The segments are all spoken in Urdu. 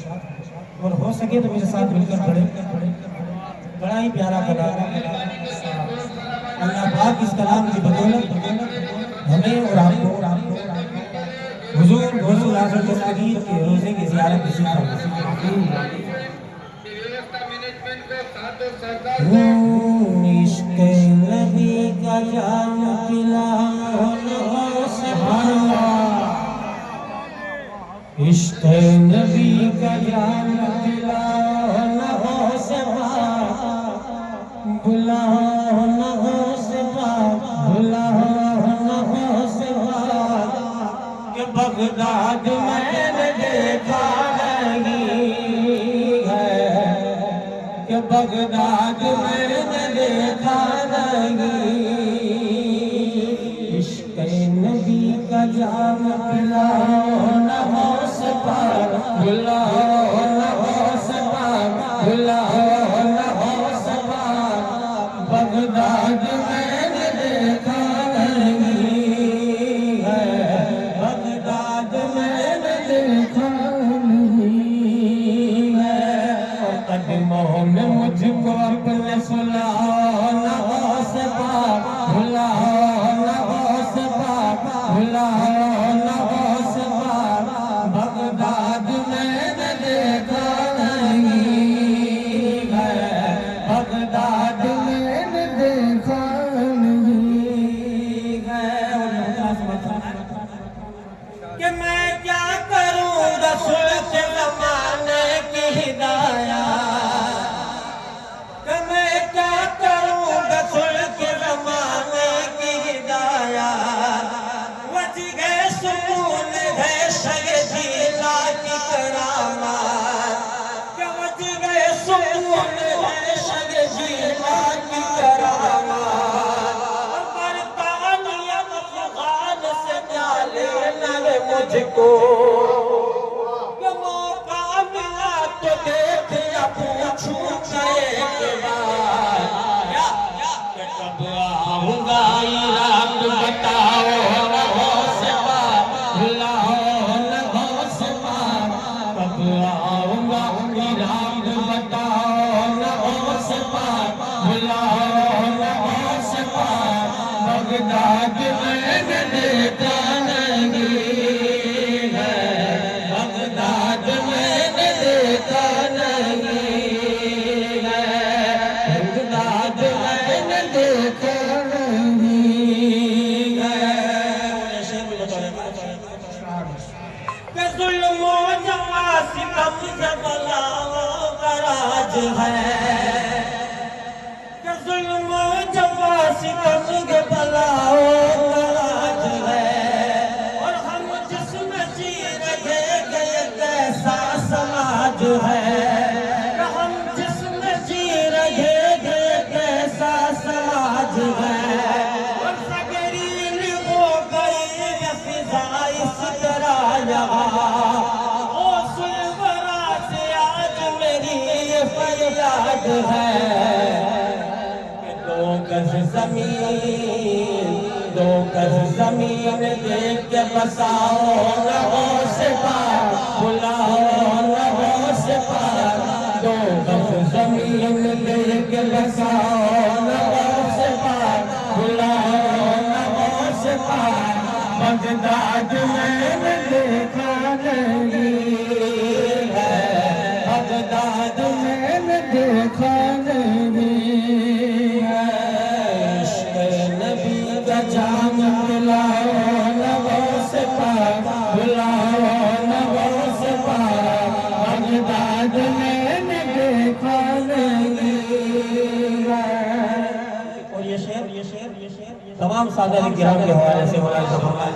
اور ہو سکے تو میرے ساتھ مل کر پڑھیں. بڑا ہی پیارا کلام ہے. اللہ پاک اس کلام کی بدولت ہمیں اور آپ کو حضور غوث الاعظم دستگیر کے روزے کی زیارت نصیب فرمائے. عشق نبی کا جام پلا سبحان اللہ. عشق نبی کا جام پلا نہ ہو سبا بلا نہ ہو سبا بلا نہ ہو سبا کہ بغداد میں نے دیکھا نہیں ہے کہ بغداد میں نے دیکھا نہیں. عشق نبی کا جام پلاؤ نہ ہو سپا بلاؤ نہ ہو سپا بلاؤ نہ ہو سپا بغداد میں نے دیکھا نہیں ہے بغداد میں نے دیکھا نہیں ہے. قدموں میں مجھ کو اپنے سلاؤ نہ ہو سپا بلاؤ نہ ہو سپا بلاؤ نہ ہو سپا بغداد میں نے دیکھا نہیں ہے بغداد میں نے دیکھا نہیں ہے. کہ میں کیا کروں رسول کے زمانے کی ہدایت کہ میں کیا کروں رسول کے زمانے کی ہدایت. وجہ سکون ہے شہ جیلا کی کرامات کہ وجہ سکون ہے شہ جیلا کی کرامات. برطانیہ افغان سے کیا لینا ہے مجھ کو کہ موقع ملا تو دیکھ یا پوچھوں ایک بار کہ کب آؤں گا عراق بتاؤ نہ ہو سپا بلاؤ نہ ہو سپا کب آؤں گا عراق بتاؤ نہ ہو سپا بلاؤ نہ ہو سپا بغداد میں نے دیکھا نہیں ہے بغداد میں نے دیکھا نہیں ہے بغداد میں نے دیکھا نہیں ہے. کہ ظلم و جفا ستم سے بلاؤں کا راج ہے کہ ظلم و جفا ستم کے بلاؤں کا راج ہے. اور ہم جس میں جی رہے گئے کیسا سماج ہے کہ ہم جس میں جی رہے گئے کیسا سماج ہے. اور سگریل ہو گئی ہے فضا اس طرح یہاں غوث الورا سے آج میری یہ فریاد ہے کہ دو گز زمین دیکھ کے بساؤ نہ ہو سپا بلاؤ نہ ہو سپا. دو گز زمین دیکھ کے بساؤ نہ ہو سپا بلاؤ نہ ہو سپا بغداد میں نے دیکھا نہیں ہے بغداد میں نے دیکھا نہیں ہے. عشق نبی کا جام پلاؤ نہ ہو سپا بلاؤ نہ ہو سپا بغداد میں نے دیکھا نہیں ہے. اور یہ شعر تمام سادہ کرام کے حوالے سے ملاحظہ فرمائے.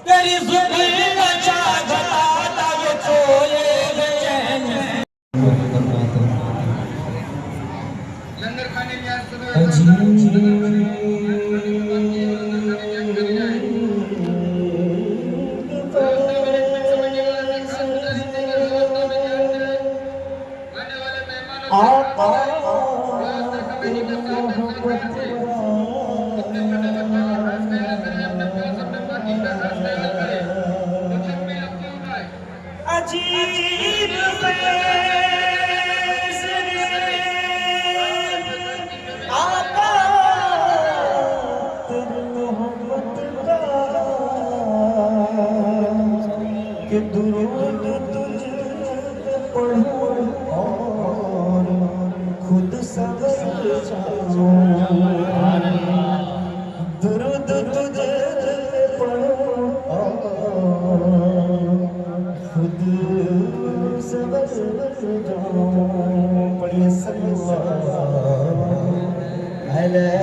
تیری زبان اچھا بتاتا یہ چولے چین عجیب کہ درود تجھ پہ پڑھوں اور خود سنور جاؤں، درود تجھ پہ پڑھوں اور خود سنور جاؤں. پڑھیے صلی اللہ علیہ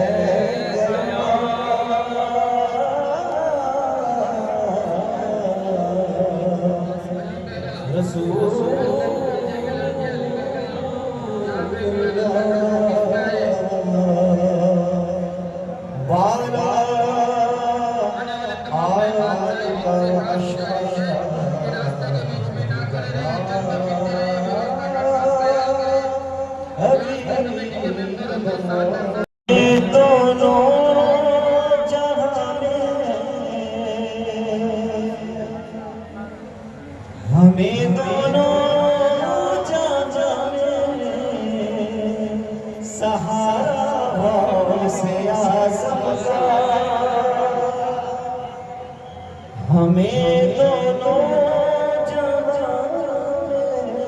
ہمیں دونوں جہاں میں سہارا سے اعظم کا، ہمیں دونوں جہاں میں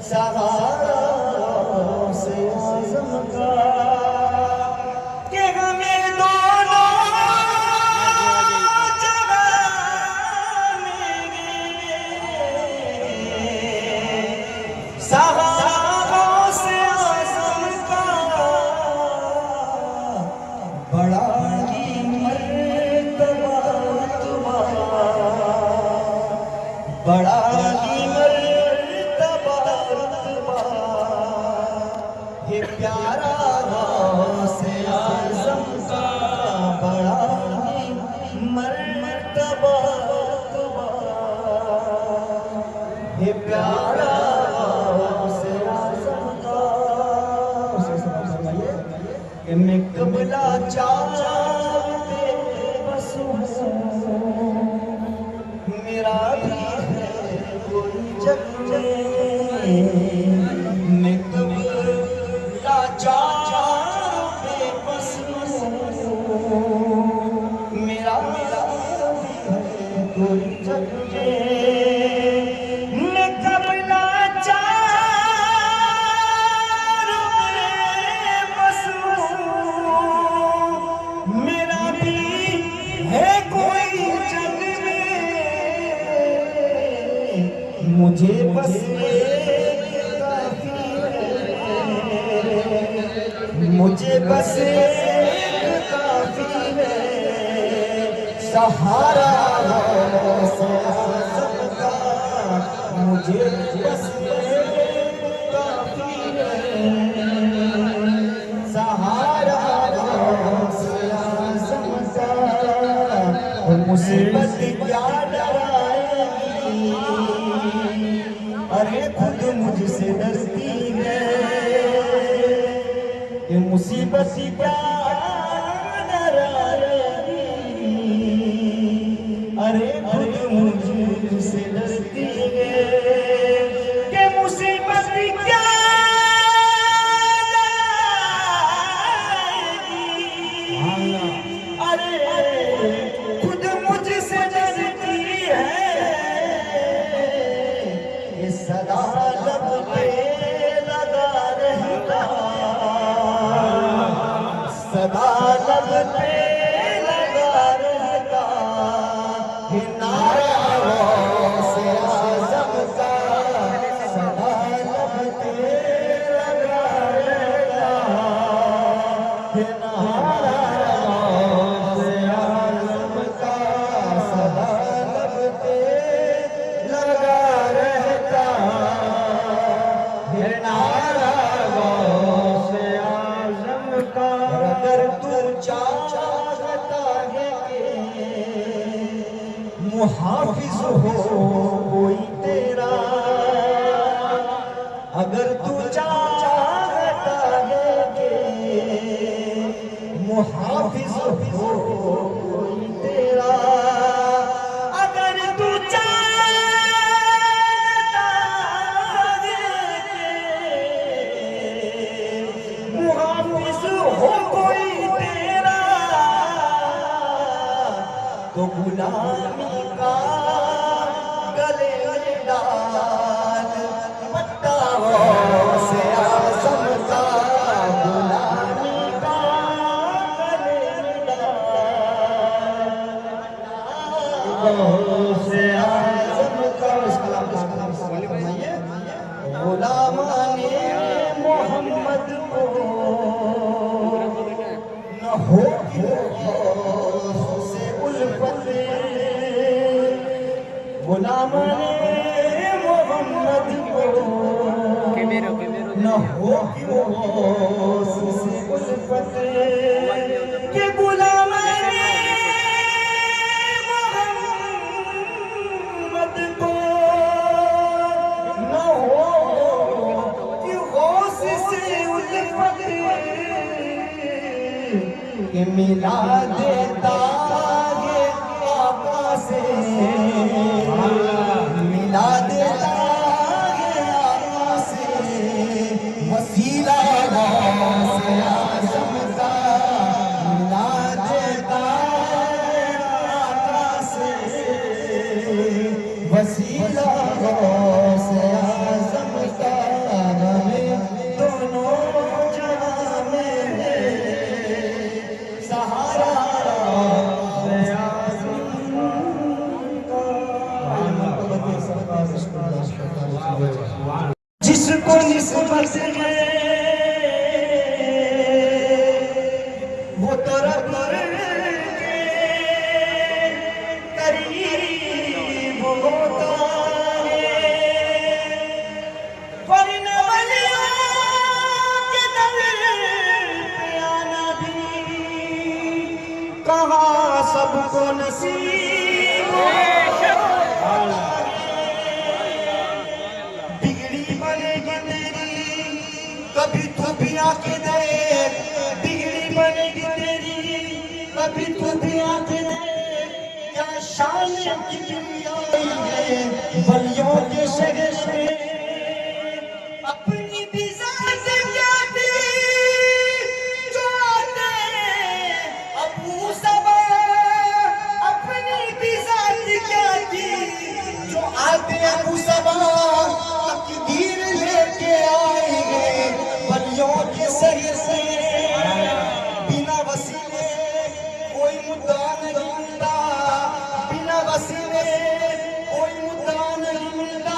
سہارا سے اعظم کا، کہ ہمیں دونوں سہاروں سے اعظم کا بڑا ہی مرتبہ تمہارا، بڑا ہی مرتبہ یہ پیارا سے اعظم کا، بڑا ہی مرتبہ یہ پیارا کہ میں قبلہ چاہتے بس ہوں، میرا بھی ہے کوئی جگ میں قبلہ چاہتے بس ہوں، میرا بھی ہے کوئی جگ میں قبلہ مجھے بس ایک کافی ہے، مجھے بس ایک کافی ہے، سہارا سے اعظم کا، مجھے بس ایک کافی ہے، سہارا سے اعظم کا، مصیبت کیا ڈرائے گی، ارے خود مجھ سے ڈرتی ہے، کہ مصیبت کیا ڈرائے گی، ارے خود مجھ سے ڈرتی ہے، کہ مصیبت کیا ڈرائے گی، ارے خود مجھ سے ڈرتی ہے، صدا لب پہ لگا رہتا، صدا لب پہ لگا رہتا، نعرہ سے اعظم کا، صدا لب پہ لگا رہتا، نعرہ سے اعظم کا، صدا لب پہ لگا رہتا، اگر تو چاہتا ہے کہ محافظ ہو کوئی تیرا، اگر تو چاہتا ہے کہ محافظ ہو کوئی تیرا، اگر تو تو غلامی کا غوث اعظم کا غلامان محمد کو نہ ہوگی غوث سے الفت غلامان محمد کو نہ ہوگی غوث سے الفت کہ غلامان محمد کو نہ ہوگی غوث سے الفت کہ ملا دیتا ہے آقا سے ملا دیتا ہے آقا سے وسیلہ غوث اعظم کا ملا دیتا ہے آقا سے وسیلہ غوث اعظم کا ہمیں دونوں جہاں میں ہے سہارا غوث اعظم کا جس کو نسبت ہے وہ تو رب کے قریب ہوتا ہے ورنہ ولیوں کے در پہ آنا بھی کہاں سب کو نصیب ہوتا ہے بگڑی بنے گی تیری کبھی تو بھی آ کے دیکھ بگڑی بنے گی تیری کبھی تو بھی آ کے دیکھ کیا شان کی کبریائی ہے ولیوں کے شہر میں اپنی بھی ذات کیا تھی جو آتے ابو صبا اپنی بھی ذات کیا تھی جو آتے ابو صبا تقدیر لے کے آئیں گے ولیوں کے سر سے بنا وسیلے کوئی مدعا نہیں ملتا بنا وسیلے کوئی مدعا نہیں ملتا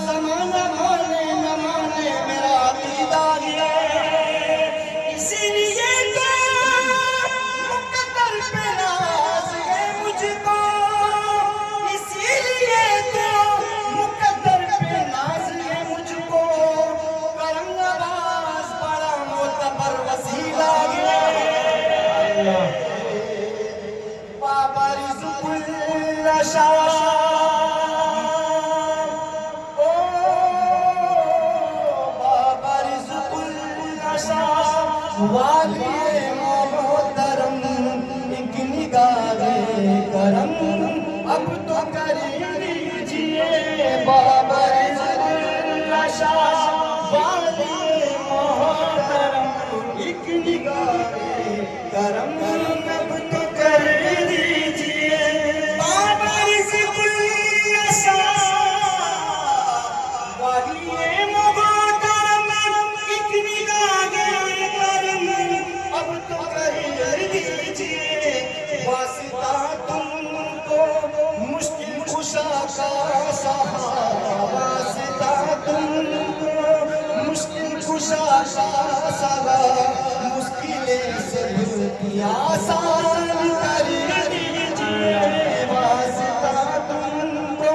زمانہ مانے نہ مانے میرا عقیدہ ہے اسی لیے تو مقدر پہ ناز ہے مجھ کو اسی لیے تو مقدر پہ ناز ہے مجھ کو کرم نواز بڑا معتبر وسیلہ ہے بابا رزق اللہ شاہ او بابا رزق اللہ شاہ والی محترم ایک نگاہ کرم اب تو کر لیجیے بابا رزق اللہ شاہ والی محترم ایک نگاہ کرم اب تو کر لیجیے بابا رزق اللہ شاہ والی محترم ایک نگاہ کرم اب تو کر لیجیے واسطہ تم کو مشکل کشا کا سہارا واسطہ تم کو مشکل کشا کا سہارا مشکلیں سب کی آسان کر دیجیے واسطہ تم کو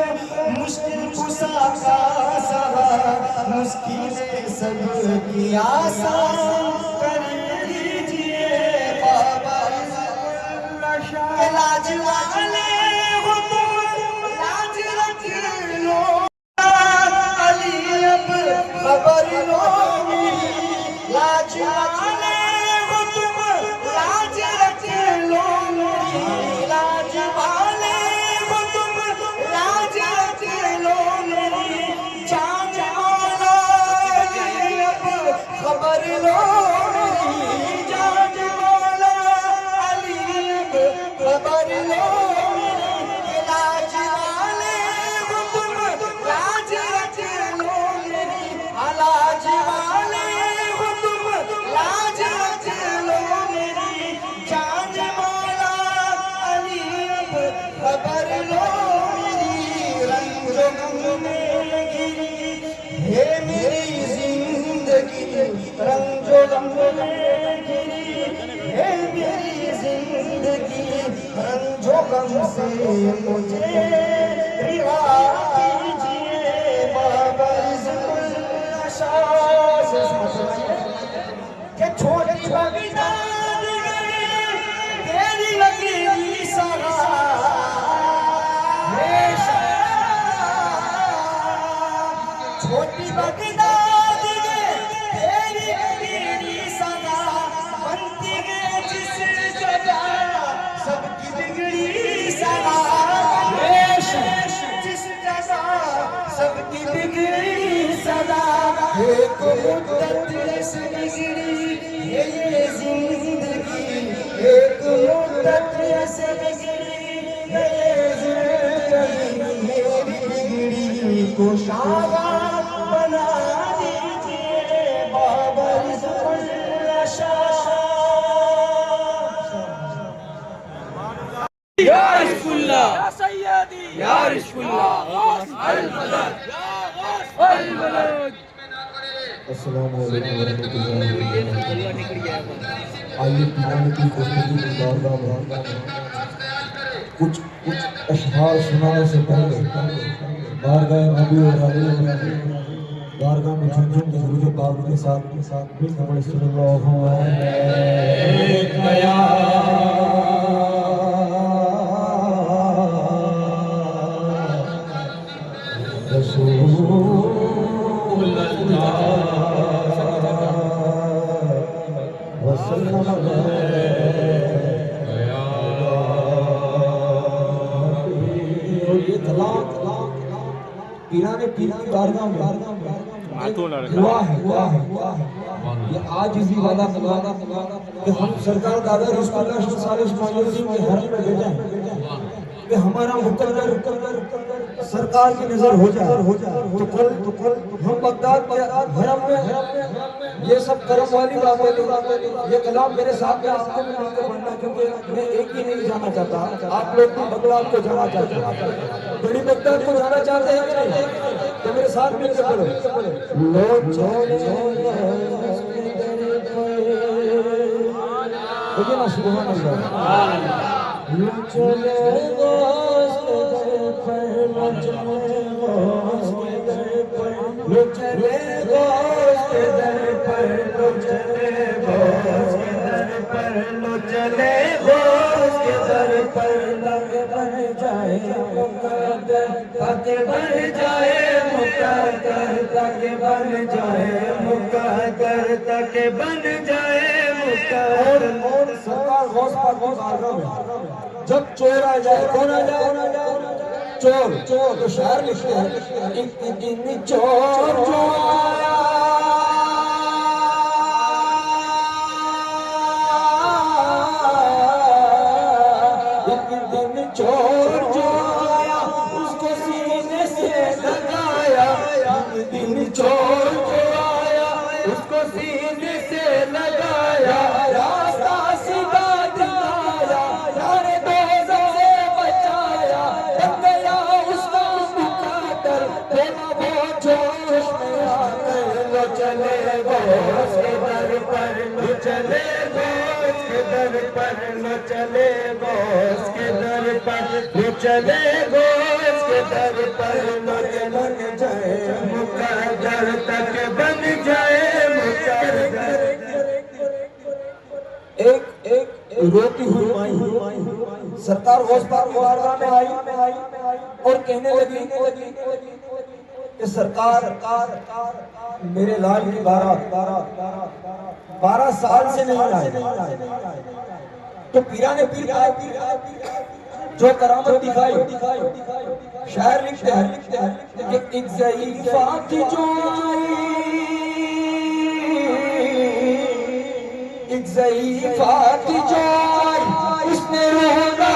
مشکل کشا کا سہارا مشکلیں سب کی آسان کر دیجیے بابا لاج والے ہو تم لاج رکھ لو علی اب خبر لو میری لاج والے ہو تم لاج رکھ لو میری لاج والے ہو تم لاج رکھ لو میری جان والا علی اب خبر لو میری جان والا علی اب خبر لو غم سے مجھے رہا کیجیے بابا رزق العشاء سے کہ چھوٹی بڑی تیری لگی سارا چھوٹی بڑی تیری لگی سارا بنتی گئے جس جگہ سب کی بگڑی سارا جس جگہ سب کی بگڑی سدا ایک مدت ایسے بگڑی یہ زندگی ایک مدت ایسے بگڑی یہ زندگی میری بگڑی کو شاداب بنا دیجئے بابا رزق العشاء یا رسول اللہ یا سیدی یا رسول اللہ المدد یا المدد. السلام علیکم ورحمۃ اللہ وبرکاتہ. آئیے پیرانے کی گفتگو کی بارگاہ میں کچھ اشعار سنانے سے پہلے بارگاہ نبی اور علی بارگاہ میں جھنجھن کے درود پاک کے ساتھ مل صلی اللہ علیہ پیرانے بارگاہ میں دعا ہے یہ آج اسی وعدہ کہ ہم سرکار دادا رسول اللہ صلی اللہ علیہ وسلم کے حرم میں بیٹھے ہیں کہ ہمارا مقدر سرکار کی نظر ہو جائے تو کل ہم بغداد کے حرم میں یہ سب کرم والی باتیں یہ کلام میرے ساتھ میں آپ کو بھی مل کر پڑھنا کیونکہ میں ایک ہی نہیں جانا چاہتا آپ لوگ بھی بغداد کو جانا چاہتے ہیں بڑی بغداد کو جانا چاہتے ہیں کہ نہیں تو میرے ساتھ مل کر پڑھو لو چھوڑے دیکھیں نا سبحان اللہ لو چلے دوست در پر لو چلے دوست در پر لو چلے دوست در پر لو چلے دوست در پر لو چلے دوست در پر لگ بن جائے مقدر تاکہ بن جائے مقدر تاکہ بن جائے مقدر تاکہ بن جائے مقدر اور سرکار غوث پاک کی بارگاہ میں جب چور آ جائے کون آ جائے چور تو شاعر لکھتے ہیں ایک دن چور جو آیا ایک دن چور جو آیا اس کو سینے سے لگایا ایک دن چور جو آیا اس کو سینے سے لگایا راستہ سیدھا دکھایا یار دوزخ سے بچایا بن گیا اس کا مقدر بولا وہ جوش میں آ کر لو چلے غوث کے در پر لو چلے غوث کے در پر لو چلے غوث کے در پر لو چلے غوث کے در پر لو چلے جائے مقدر تک بن جائے مقدر. ایک روتی ہوئی مائی سرکار غوث پاک کی بارگاہ میں آئی اور کہنے لگی کہ سرکار میرے لال کی 12 سال سے نہیں آئے تو پیرانے پیر جو کرامت دکھائی شاعر لکھتے ہیں کہ ایک ضعیفہ تھی جو آئی ایک ضعیفہ تھی جو آئی اس نے رونا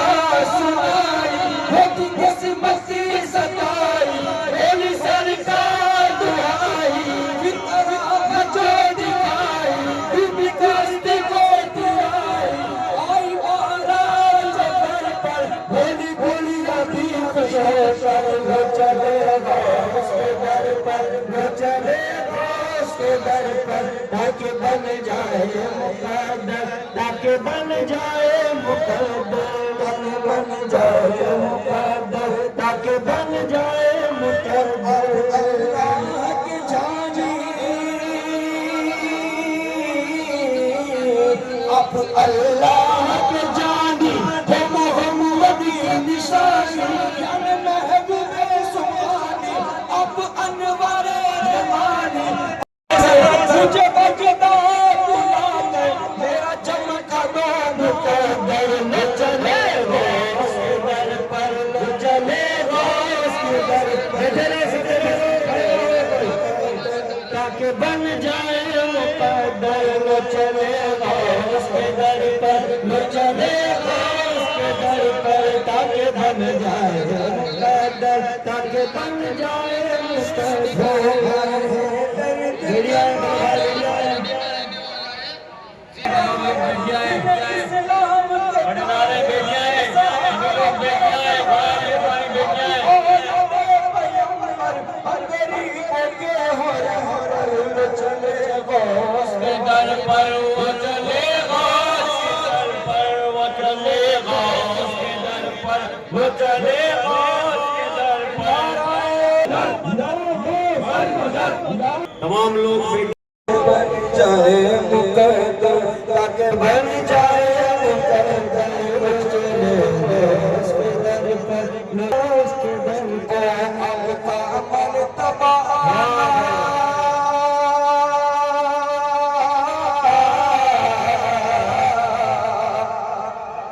سنائی ہوتی قسمت کی ستائی بولی سرکار دعائی پھر کرامت جو دکھائی پھر بھی کشتی کو دلائی آئی مہاراج در پر بولی بولی ابھی خوش ہو کر لو چلے غوث کے در پر لو چلے غوث کے در پر تاکہ بن جائے مقدر تاکہ بن جائے مقدر تاکہ بن جائے کے در پر لو چلے غوث کے در پر تاکہ بن جائے مقدر تاکہ بن جائے مقدر تمام لوگ بن جائے مقدر تاکہ بن جائے مقدر چلے غوث کے در پر غوث کے در پر اب کا عمل تباہ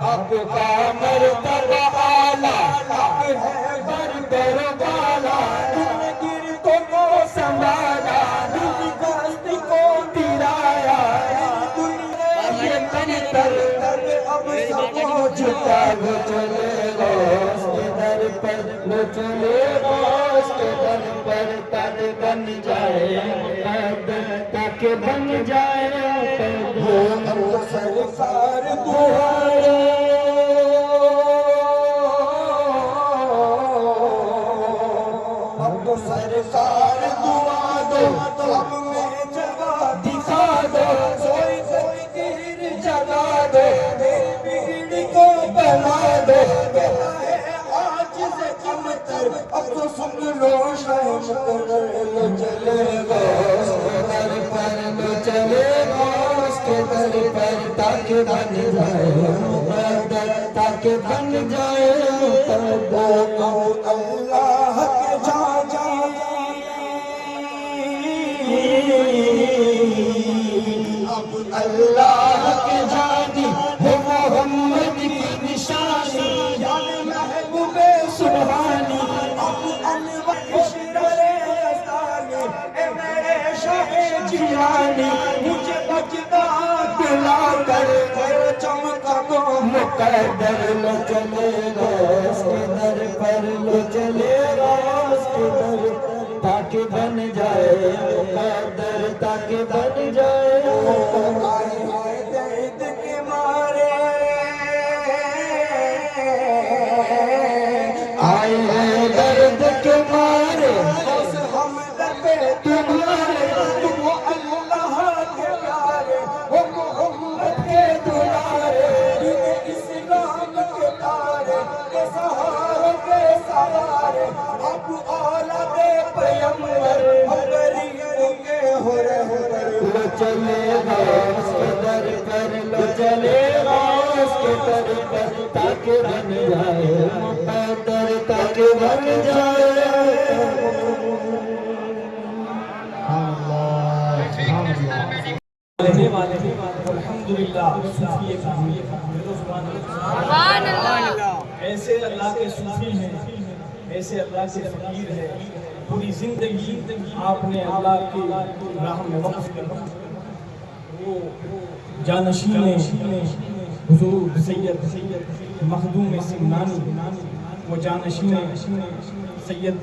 اب کا مرتبہ اعلیٰ اب ہے برتر والا دل گرتوں کو سنبھالا دل گستی کو گرایا یہ کنتر اب سب جھکا وہ چلے غوث کے در پر وہ چلے غوث کے در پر تاکہ بن جائے مقدر تاکہ بن جائے مقدر سرکار تمہارے سرکار دعا دو ہم میں جگہ دکھا دو سوئی سوئی تیر جگا دو میری بھیڑ کو بنا دو کہتا ہے آج سے کم تر اب تو سن لو شاہ مقرر لو چلے غوث کے در پر لو چلے غوث کے در پر تاکہ بن جائے مقدر تاکہ بن جائے مقدر اللہ کے جاجی اب اللہ کے جاجی ہے محمد کی نشانی یعنی محبوب سبحانی اب انور اشرار استانی اے میرے شاہ جیانی مجھے بجدا دلا کر چمکا دو مقدر لو چلے غوث کے در پر لو چلے غوث کے در تاکہ بن جائے مقدر تاکہ بن جائے آئے آئے درد کے مارے آئے ہیں درد کے مارے بس ہم دبے تمہارے تم اللہ کے پیارے ہو محمد کے دلارے دین اسلام کے تارے کے سہاروں کے سہارے اب اولاد پیمبر ہم غریبوں کے ہو رہے لو چلے غوث کے در پر لو چلے غوث کے در پر تاکہ بن جائے مقدر تاکہ بن جائے الحمدللہ ایسے اللہ کے صوفی ہیں ایسے اللہ کے فقیر ہیں پوری زندگی آپ نے اللہ کی راہ میں وقف کر وہ جانشین حضور سید مخدوم سمنانی وہ جانشین سید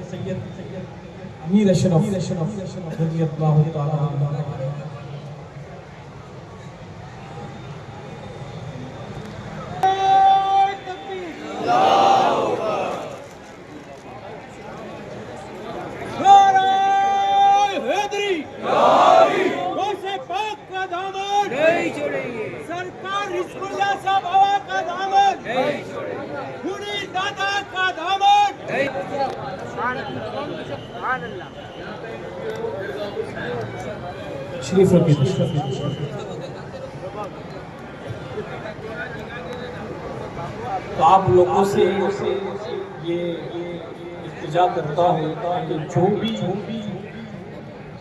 امیر اشرف رضی اللہ تعالیٰ عنہ سرکار رزق اللہ صاحب ہوا کا دامن پوری دادا کا دامن شریف رکھیے تو آپ لوگوں سے یہ التجا کرتا ہوں کہ جو بھی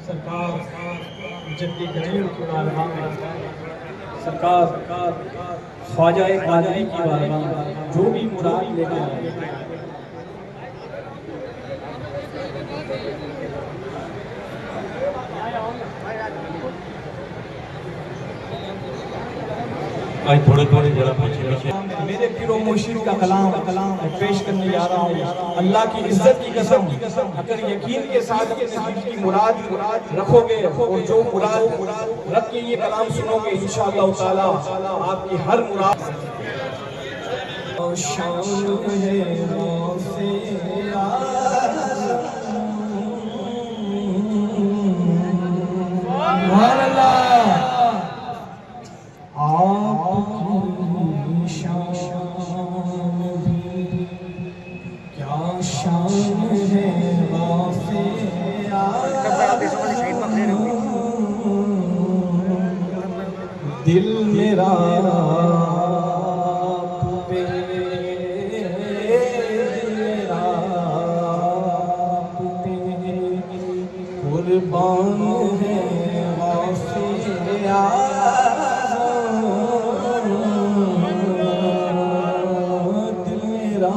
سرکار جد کریم کی بارگاہ میں سرکار خواجہ قادری کی بارگاہ میں جو بھی مراد لے کے آئے آج تھوڑے تھوڑے ذرا پیچھے پیچھے میرے پیر و مرشد کا کلام پیش کرنے جا رہا ہوں. اللہ کی عزت کی قسم اگر یقین کے ساتھ اپنے دل کی مراد رکھو گے اور جو مراد رکھ کے یہ کلام سنو گے انشاءاللہ تعالی آپ کی ہر مراد. شان ہے غوث سبحان اللہ. آپ کی شان بھی کیا شان ہے غوث دل میرا آپ پہ قربان ہے غوث دل میرا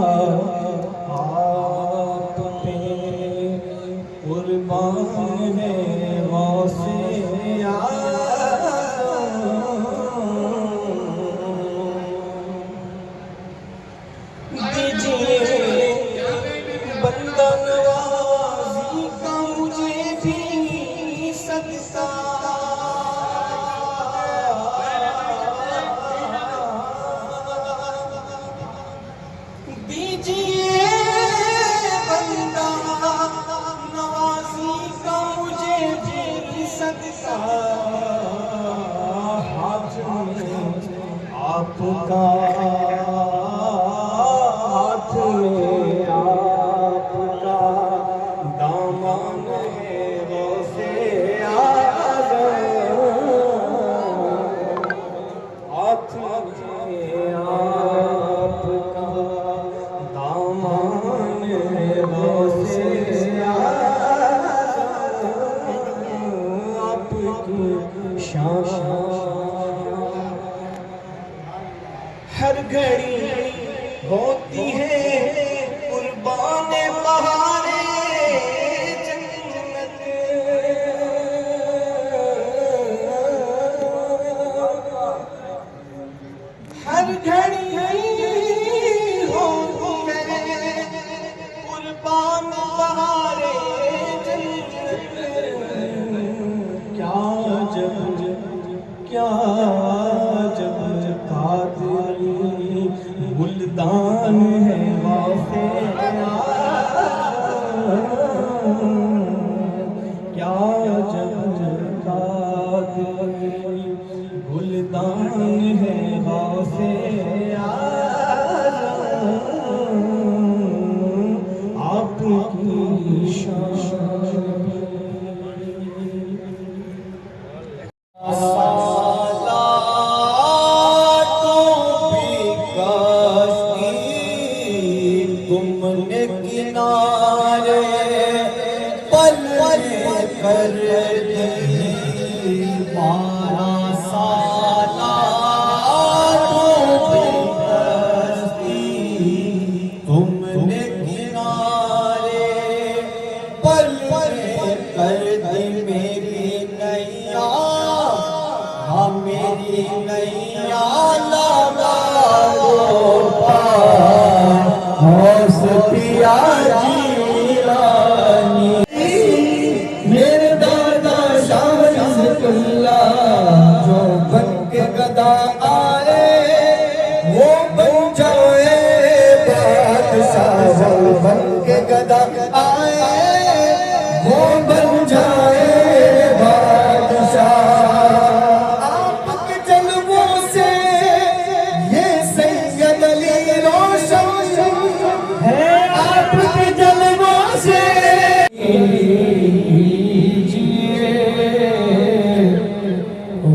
آپ پہ قربان ہے غوث دیجیے بندہ نوازی کا مجھے بھی صدقہ دیجیے بندہ نوازی کا مجھے بھی صدقہ ہاتھ میں آپ کا ہاتھ میں آپ کا دامن ہے غوث اعظم ہاتھ میں آپ کا دامن ہے غوث اعظم آپ کی شان ہر گھڑی ہوتی ہے قربان بہارے جنت ہر گھڑی ہوتی ہے قربان بہارے جنت کیا جب قادری گلدان ہے غوث کیا جب قادری گلدان ہے غوث آپ کی شان کنارے پل کر دی 12 سالہ تم نے کنارے پل کر دی میری نیا ہاں میری نیا لگا پیا جیلانی میرے دادا شاہ رحمت اللہ جو بن کے گدا آئے وہ بن جائے بادشاہ جو بن کے گدا آئے وہ بن جائے بادشاہ آپ کے جلووں سے یہ سید علی روشن ہے آپ کے جلووں سے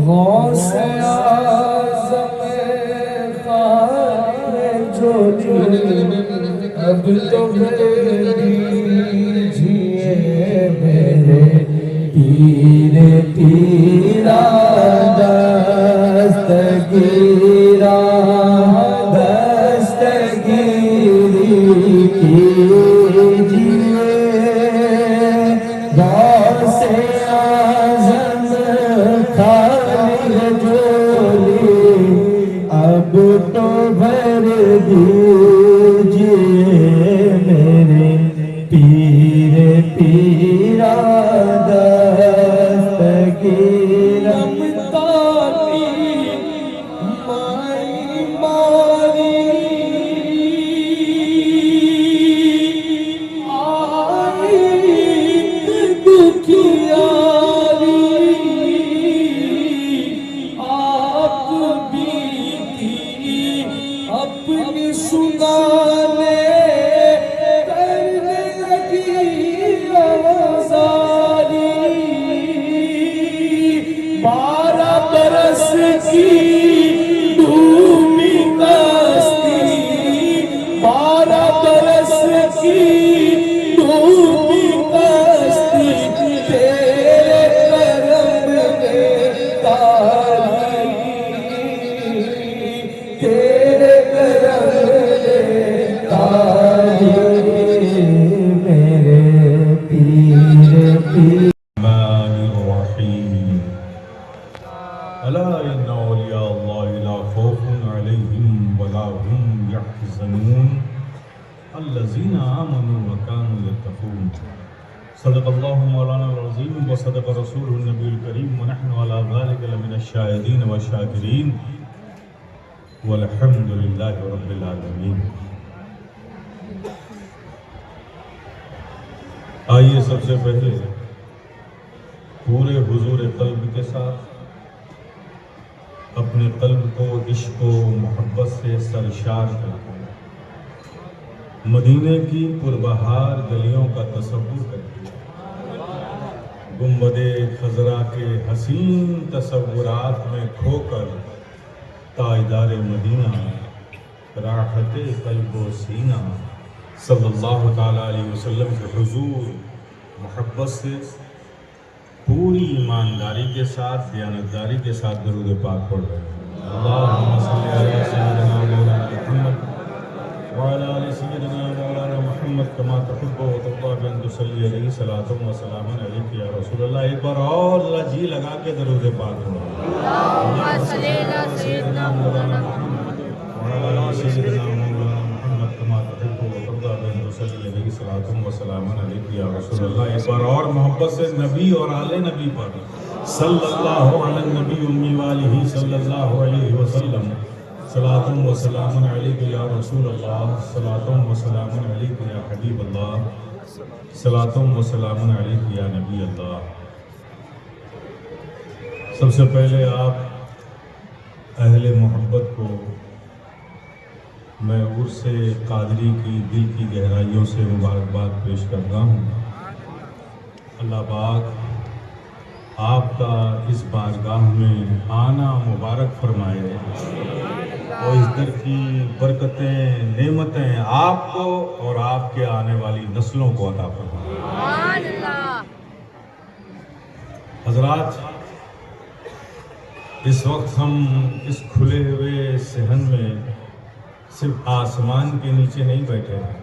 غوث اعظم جو اب تو دیجیے میرے پیر پیرا دستگیرا دستگیری کیجیے غوث اعظم خالی جولی کر دیجئے میرے پیر پیرا دستگیر ممتاتی مائی ماری آئیت دکھیاری آپ بیتی اپنی سنانے کرنے لگی آزاری 12 برس کی ڈوبی کشتی 12 برس کی ڈوبی کشتی تیرے کرم میں تاری تیرے کرم میں تاری میرے پیر پیر الرحمن الرحیم الا ان اولیاء اللہ لا خوف علیہم ولا هم يحزنون الذین آمنوا وكانوا يتقون صدق اللہ مولانا العظیم وصدق رسول النبی الکریم ونحن على ذلك لمن الشاہدین والشاکرین والحمد للہ رب العالمین. آئیے سب سے پہلے پورے حضور قلب کے ساتھ اپنے قلب کو عشق و محبت سے سرشار کرتے ہیں مدینے کی پربہار گلیوں کا تصور کرتے ہیں گنبد خضرا کے حسین تصورات میں کھو کر تاجدار مدینہ راحت قلب و سینہ صلی اللہ تعالیٰ علیہ وسلم کے حضور محبت سے پوری ایمانداری کے ساتھ دیانتداری کے ساتھ درود پاک پڑھ رہے ہیں. اللہم صلی علی سیدنا مولانا محمد وعلی آل سیدنا مولانا محمد کما تحب و ترضی بان تصلی علیہ صلاۃ و سلام علیک یا رسول اللہ. ایک بار اور اللہ جی لگا کے درود پاک پڑھ رہے ہیں. اللہم صلی علی سیدنا مولانا محمد وعلی آل سیدنا مولانا محمد کما تحب و ترضی بان تصلی علیہ صلاۃ و سلام علیک یا رسول اللہ. ایک بار اور محبت سے نبی اور آل نبی پر صلی اللہ علی النبی امی والہ صلی اللہ علیہ وسلم صلاۃ و سلام علیک یا رسول اللہ صلاۃ و سلام علیک یا حبیب اللہ صلاۃ و سلام علیک یا نبی اللہ. سب سے پہلے آپ اہل محبت کو میں عرس قادری کی دل کی گہرائیوں سے مبارکباد پیش کرتا ہوں. اللہ پاک آپ کا اس بارگاہ میں آنا مبارک فرمائے اور اس در کی برکتیں نعمتیں آپ کو اور آپ کے آنے والی نسلوں کو عطا فرمائے. حضرات اس وقت ہم اس کھلے ہوئے صحن میں صرف آسمان کے نیچے نہیں بیٹھے ہیں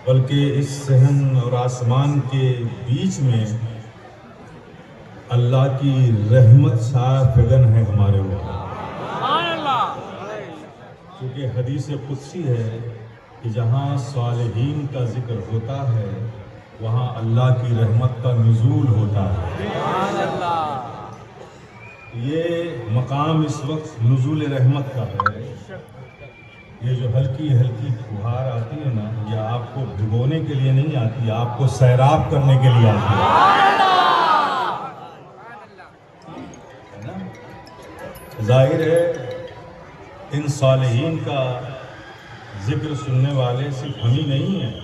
بلکہ اس صحن اور آسمان کے بیچ میں اللہ کی رحمت سایہ فگن ہے ہمارے اوپر. کیونکہ حدیث قدسی ہے کہ جہاں صالحین کا ذکر ہوتا ہے وہاں اللہ کی رحمت کا نزول ہوتا ہے. یہ مقام اس وقت نزول رحمت کا ہے. یہ جو ہلکی ہلکی پھوہار آتی ہے نا یہ آپ کو بھگونے کے لیے نہیں آتی, آپ کو سیراب کرنے کے لیے آتی ہے نا. ظاہر ہے ان صالحین کا ذکر سننے والے صرف ہم ہی نہیں ہیں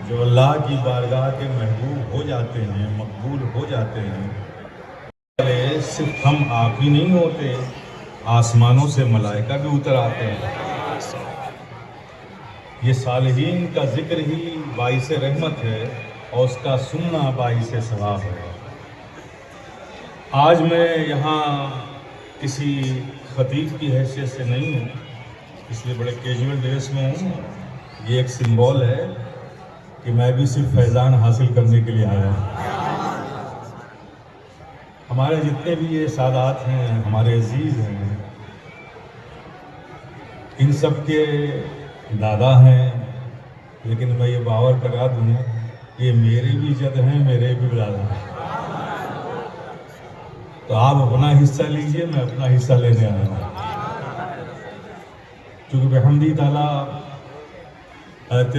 جو اللہ کی بارگاہ کے محبوب ہو جاتے ہیں, مقبول ہو جاتے ہیں. صرف ہم آپ ہی نہیں ہوتے, آسمانوں سے ملائکہ بھی اتر آتے ہیں. یہ صالحین کا ذکر ہی باعث رحمت ہے اور اس کا سننا باعث ثواب ہے. آج میں یہاں کسی خطیب کی حیثیت سے نہیں ہوں, اس لیے بڑے کیجول ڈریس میں ہوں. یہ ایک سمبول ہے کہ میں بھی صرف فیضان حاصل کرنے کے لیے آیا ہوں. ہمارے جتنے بھی یہ سادات ہیں ہمارے عزیز ہیں، ان سب کے دادا ہیں، لیکن میں یہ باور کرا دوں یہ میرے بھی جد ہیں، میرے بھی دادا ہیں۔ تو آپ اپنا حصہ لیجئے، میں اپنا حصہ لینے آیا ہوں۔ چونکہ بحمدی تعالیٰ حضرت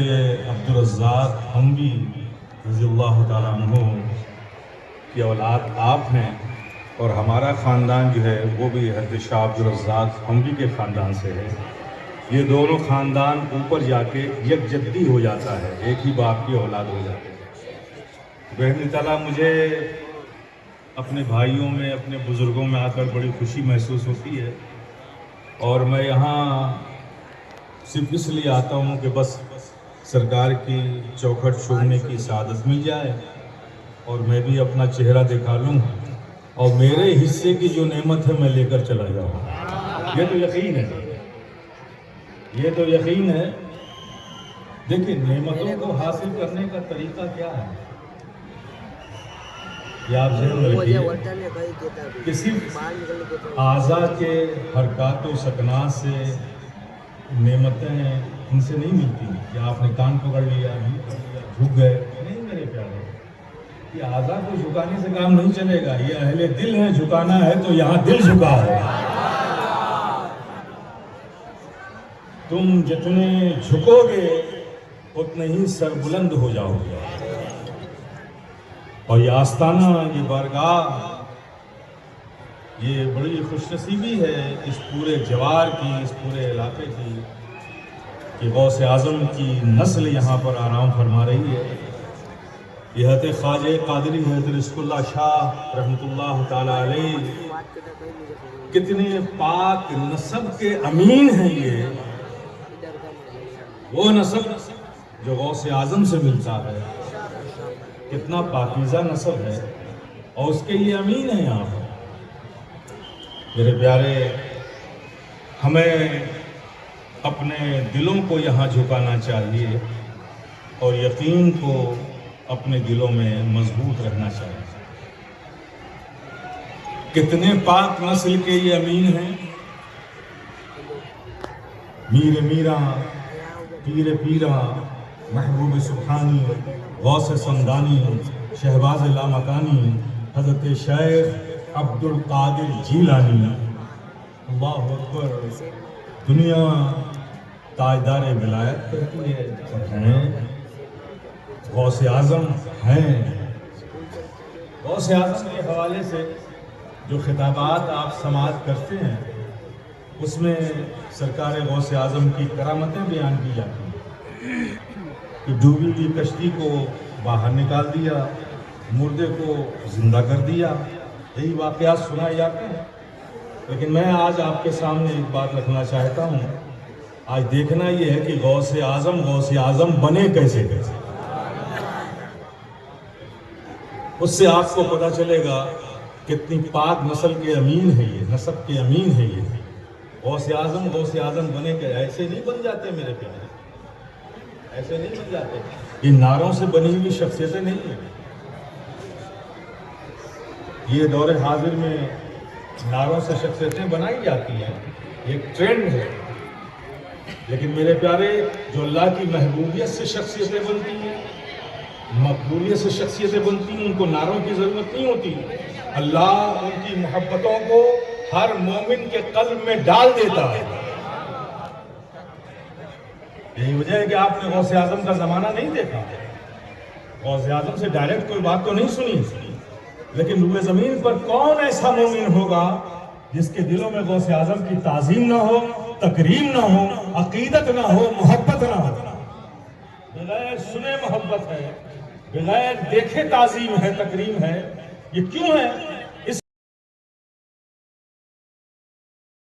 عبدالرزاق حنبی رضی اللہ تعالیٰ عنہ کی اولاد آپ ہیں، اور ہمارا خاندان جو ہے وہ بھی حضرت شاہ عبدالرزاق حنبی کے خاندان سے ہے۔ یہ دونوں خاندان اوپر جا کے یکجدی ہو جاتا ہے، ایک ہی باپ کی اولاد ہو جاتے ہیں۔ بحمدی تعالیٰ مجھے اپنے بھائیوں میں، اپنے بزرگوں میں آ کر بڑی خوشی محسوس ہوتی ہے، اور میں یہاں صرف اس لیے آتا ہوں کہ بس سرکار کی چوکھٹ چھوڑنے کی سعادت مل جائے اور میں بھی اپنا چہرہ دکھا لوں اور میرے حصے کی جو نعمت ہے میں لے کر چلا جاؤں۔ یہ تو یقین ہے، یہ تو یقین ہے۔ دیکھیں نعمتوں کو حاصل کرنے کا طریقہ کیا ہے، یہ آپ ذہن میں رکھیے کہ صرف اعضاء کے حرکات و سکنات سے نعمتیں ان سے نہیں ملتی کہ آپ نے کان پکڑ لیا، جھک گئے، نہیں میرے پیارے، یہ اعضاء کو جھکانے سے کام نہیں چلے گا، یہ اہل دل ہے، جھکانا ہے تو یہاں دل جھکا ہے۔ تم جتنے جھکو گے اتنے ہی سربلند ہو جاؤ گے، اور یہ آستانہ، یہ بارگاہ، یہ بڑی خوش نصیبی ہے اس پورے جوار کی، اس پورے علاقے کی، کہ غوث اعظم کی نسل یہاں پر آرام فرما رہی ہے۔ یہ حضرت خواجہ قادری حضرت رزق اللہ شاہ رحمۃ اللہ تعالی علیہ کتنے پاک نسب کے امین ہیں، یہ وہ نسب جو غوث اعظم سے ملتا ہے، کتنا پاکیزہ نسب ہے، اور اس کے یہ امین ہیں یہاں پر۔ میرے پیارے، ہمیں اپنے دلوں کو یہاں جھکانا چاہیے اور یقین کو اپنے دلوں میں مضبوط رکھنا چاہیے۔ کتنے پاک نسل کے یہ امین ہیں، میر میرا، پیر پیرا، محبوب سبحانی، غوث سمدانی، شہباز لامکانی، حضرت شیخ عبد القادر جیلانی، اللہ اکبر۔ دنیا تاجدار ولایت کرتی ہے اور ہیں، غوث اعظم ہیں۔ غوث اعظم کے حوالے سے جو خطابات آپ سماعت کرتے ہیں اس میں سرکار غوث اعظم کی کرامتیں بیان کی جاتی ہیں کہ ڈوبی ہوئی کشتی کو باہر نکال دیا، مردے کو زندہ کر دیا، یہی واقعات سنائے جاتے ہیں۔ لیکن میں آج آپ کے سامنے ایک بات رکھنا چاہتا ہوں، آج دیکھنا یہ ہے کہ غوث اعظم بنے کیسے کیسے۔ اس سے آپ کو پتہ چلے گا کتنی پاک نسل کے امین ہے یہ، نسب کے امین ہے یہ۔ غوث اعظم بنے کہ ایسے نہیں بن جاتے میرے پیارے، ایسے نہیں بن جاتے، یہ نعروں سے بنی ہوئی شخصیتیں نہیں ہیں۔ یہ دور حاضر میں نعروں سے شخصیتیں بنائی جاتی ہیں، ایک ٹرینڈ ہے، لیکن میرے پیارے جو اللہ کی محبوبیت سے شخصیتیں بنتی ہیں، مقبولیت سے شخصیتیں بنتی ہیں، ان کو نعروں کی ضرورت نہیں ہوتی۔ اللہ ان کی محبتوں کو ہر مومن کے قلب میں ڈال دیتا ہے۔ یہی وجہ ہے کہ آپ نے غوث اعظم کا زمانہ نہیں دیکھا، غوث اعظم سے ڈائریکٹ کوئی بات تو نہیں سنی، لیکن روئے زمین پر کون ایسا مومن ہوگا جس کے دلوں میں غوث اعظم کی تعظیم نہ ہو، تکریم نہ ہو، عقیدت نہ ہو، محبت نہ ہو۔ بغیر سنے محبت ہے، بغیر دیکھے تعظیم ہے، تکریم ہے۔ یہ کیوں ہے؟